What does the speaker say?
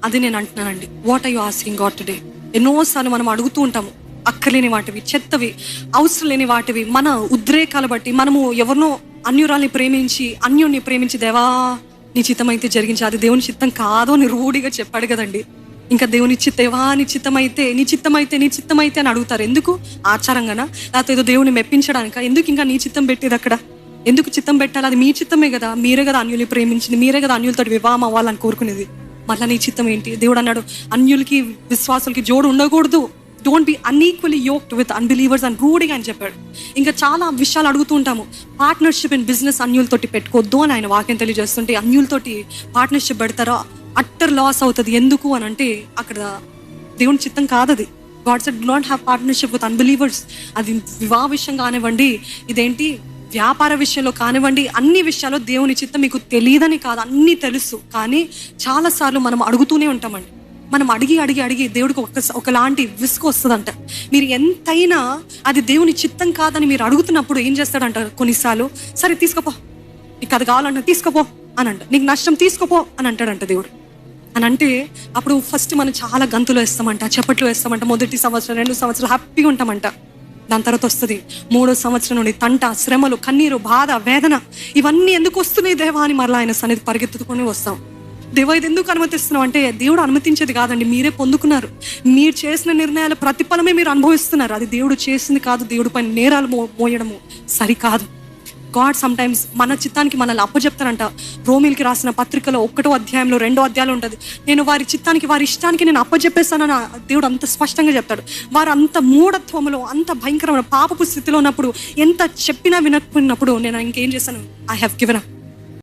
అది నేను అంటున్నానండి. What are you asking God today? ఎన్నోసార్లు మనం అడుగుతూ ఉంటాము, అక్కర్లేని వాటివి, చెత్తవి, అవసరం లేని వాటివి, మన ఉద్రేకాలు బట్టి మనము ఎవరినో అన్యురాల్ని ప్రేమించి, అన్యుణ్ణి ప్రేమించి, దేవా నీ చిత్తం అయితే జరిగించి, అది దేవుని చిత్తం కాదు అని రూఢిగా చెప్పాడు కదండి. ఇంకా దేవుని దేవా నీ చిత్తమైతే, నీ చిత్తమైతే, నీ చిత్తమైతే అని అడుగుతారు. ఎందుకు? ఆచారంగానా, లేకపోతే ఏదో దేవుని మెప్పించడానిక? ఎందుకు ఇంకా నీ చిత్తం పెట్టేది అక్కడ? ఎందుకు చిత్తం పెట్టాలి? అది మీ చిత్తమే కదా, మీరే కదా అన్యుల్ని ప్రేమించింది, మీరే కదా అన్యులతో వివాహం అవ్వాలని కోరుకునేది. మళ్ళీ నీ చిత్తం ఏంటి? దేవుడు అన్నాడు, అన్యులకి విశ్వాసులకి జోడు ఉండకూడదు, డోంట్ బి అన్ఈక్వల్లీ యోక్డ్ విత్ అన్బిలీవర్స్ అని రూఢిగా అని చెప్పాడు. ఇంకా చాలా విషయాలు అడుగుతూ ఉంటాము. పార్ట్నర్షిప్ ఇన్ బిజినెస్ అన్యులతోటి పెట్టుకోవద్దు అని ఆయన వాక్యం తెలియజేస్తుంటే, అన్యులతోటి పార్ట్నర్షిప్ పెడతారా అట్టర్ లాస్ అవుతుంది. ఎందుకు అని అంటే అక్కడ దేవుని చిత్తం కాదు అది. God said do not have partnership with unbelievers. అది వివాహ విషయం కానివ్వండి, ఇదేంటి వ్యాపార విషయంలో కానివ్వండి, అన్ని విషయాల్లో దేవుని చిత్తం మీకు తెలియదని కాదు, అన్నీ తెలుసు. కానీ చాలాసార్లు మనం అడుగుతూనే ఉంటామండి. మనం అడిగి అడిగి అడిగి దేవుడికి ఒకలాంటి విసుగు వస్తుందంట. మీరు ఎంతైనా అది దేవుని చిత్తం కాదని మీరు అడుగుతున్నప్పుడు ఏం చేస్తాడంట, కొన్నిసార్లు సరే తీసుకోపో, నీకు అది కావాలంట తీసుకోపో అని అంట, నీకు నష్టం తీసుకోపో అని అంటాడంట దేవుడు. అని అంటే అప్పుడు ఫస్ట్ మనం చాలా గంతులు వేస్తామంట, చప్పట్లు వేస్తామంట. మొదటి సంవత్సరం 2 సంవత్సరాలు హ్యాపీగా ఉంటామంట. దాని తర్వాత వస్తుంది 3వ సంవత్సరం నుండి తంట, శ్రమలు, కన్నీరు, బాధ, వేదన, ఇవన్నీ ఎందుకు వస్తున్నాయి దేవా అని మరలా ఆయన సన్నిధి పరిగెత్తుకొని వస్తాం. దేవా ఇది ఎందుకు అనుమతిస్తున్నాం అంటే, దేవుడు అనుమతించేది కాదండి, మీరే పొందుకున్నారు. మీరు చేసిన నిర్ణయాల ప్రతిఫలమే మీరు అనుభవిస్తున్నారు. అది దేవుడు చేసింది కాదు. దేవుడి పైన నేరాలు మోయడము సరికాదు. గాడ్ సమ్ టైమ్స్ మన చిత్తానికి మనల్ని అప్పచెప్తానంట. రోమీలకి రాసిన పత్రికలో 1వ అధ్యాయంలో 2వ అధ్యాయంలో ఉంటుంది, నేను వారి చిత్తానికి, వారి ఇష్టానికి నేను అప్పచెప్పేస్తానని దేవుడు అంత స్పష్టంగా చెప్తాడు. వారు అంత మూఢత్వంలో, అంత భయంకరమైన పాపపు స్థితిలో ఉన్నప్పుడు, ఎంత చెప్పినా వినకపోయినప్పుడు నేను ఇంకేం చేశాను, ఐ హ్యావ్ గివెన్ అప్.